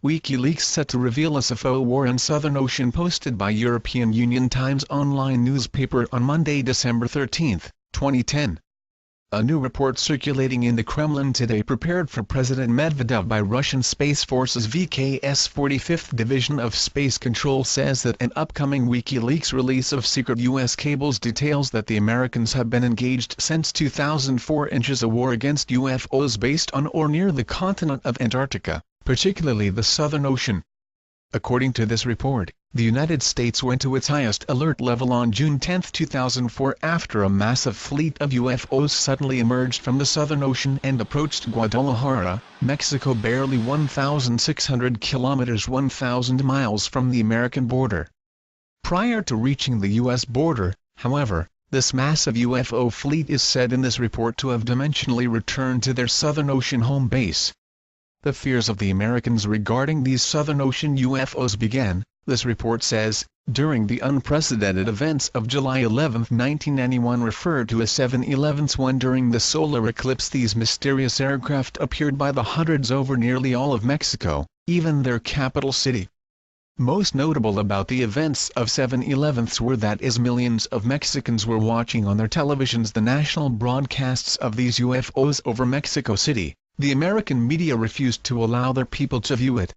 WikiLeaks set to reveal UFO war in Southern Ocean, posted by European Union Times online newspaper on Monday, December 13, 2010. A new report circulating in the Kremlin today, prepared for President Medvedev by Russian Space Force's VKS 45th Division of Space Control, says that an upcoming WikiLeaks release of secret U.S. cables details that the Americans have been engaged since 2004 in a war against UFOs based on or near the continent of Antarctica, particularly the Southern Ocean. According to this report, the United States went to its highest alert level on June 10, 2004 after a massive fleet of UFOs suddenly emerged from the Southern Ocean and approached Guadalajara, Mexico, barely 1,600 kilometers 1,000 miles from the American border. Prior to reaching the U.S. border, however, this massive UFO fleet is said in this report to have dimensionally returned to their Southern Ocean home base. The fears of the Americans regarding these Southern Ocean UFOs began, this report says, during the unprecedented events of July 11, 1991, referred to as 7/11, when during the solar eclipse these mysterious aircraft appeared by the hundreds over nearly all of Mexico, even their capital city. Most notable about the events of 7/11 were that as millions of Mexicans were watching on their televisions the national broadcasts of these UFOs over Mexico City, the American media refused to allow their people to view it.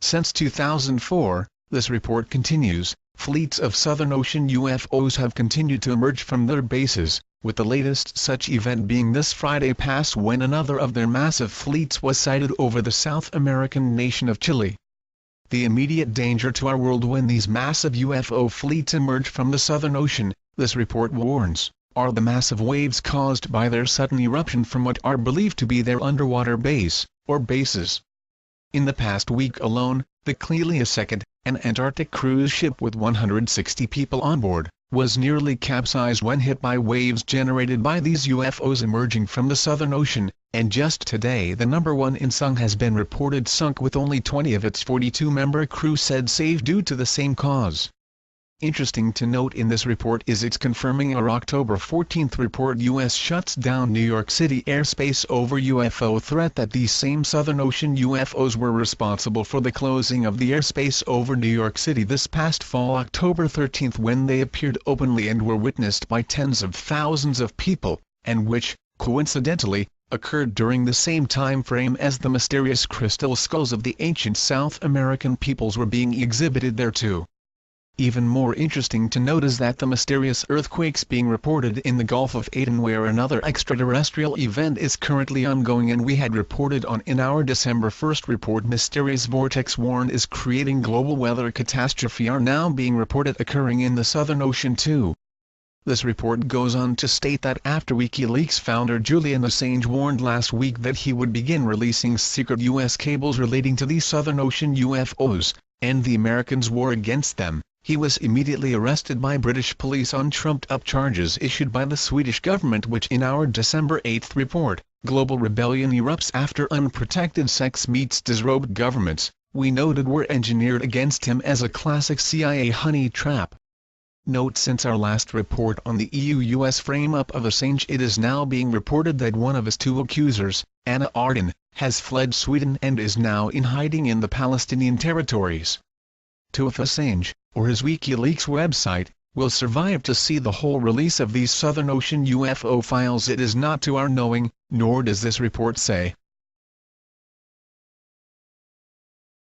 Since 2004, this report continues, fleets of Southern Ocean UFOs have continued to emerge from their bases, with the latest such event being this Friday past, when another of their massive fleets was sighted over the South American nation of Chile. The immediate danger to our world when these massive UFO fleets emerge from the Southern Ocean, this report warns, are the massive waves caused by their sudden eruption from what are believed to be their underwater base, or bases. In the past week alone, the Clelia II, an Antarctic cruise ship with 160 people on board, was nearly capsized when hit by waves generated by these UFOs emerging from the Southern Ocean, and just today the number one in Sung has been reported sunk with only 20 of its 42-member crew said saved due to the same cause. Interesting to note in this report is its confirming our October 14 report U.S. shuts down New York City airspace over UFO threat, that these same Southern Ocean UFOs were responsible for the closing of the airspace over New York City this past fall, October 13, when they appeared openly and were witnessed by tens of thousands of people, and which, coincidentally, occurred during the same time frame as the mysterious crystal skulls of the ancient South American peoples were being exhibited there too. Even more interesting to note is that the mysterious earthquakes being reported in the Gulf of Aden, where another extraterrestrial event is currently ongoing and we had reported on in our December 1 report, mysterious vortex warned is creating global weather catastrophe, are now being reported occurring in the Southern Ocean too. This report goes on to state that after WikiLeaks founder Julian Assange warned last week that he would begin releasing secret U.S. cables relating to these Southern Ocean UFOs, and the Americans' war against them, he was immediately arrested by British police on trumped-up charges issued by the Swedish government, which in our December 8 report, Global Rebellion Erupts After Unprotected Sex Meets Disrobed Governments, we noted were engineered against him as a classic CIA honey trap. Note, since our last report on the EU-US frame-up of Assange, it is now being reported that one of his two accusers, Anna Arden, has fled Sweden and is now in hiding in the Palestinian territories. To if Assange, or his WikiLeaks website, will survive to see the whole release of these Southern Ocean UFO files, it is not to our knowing, nor does this report say.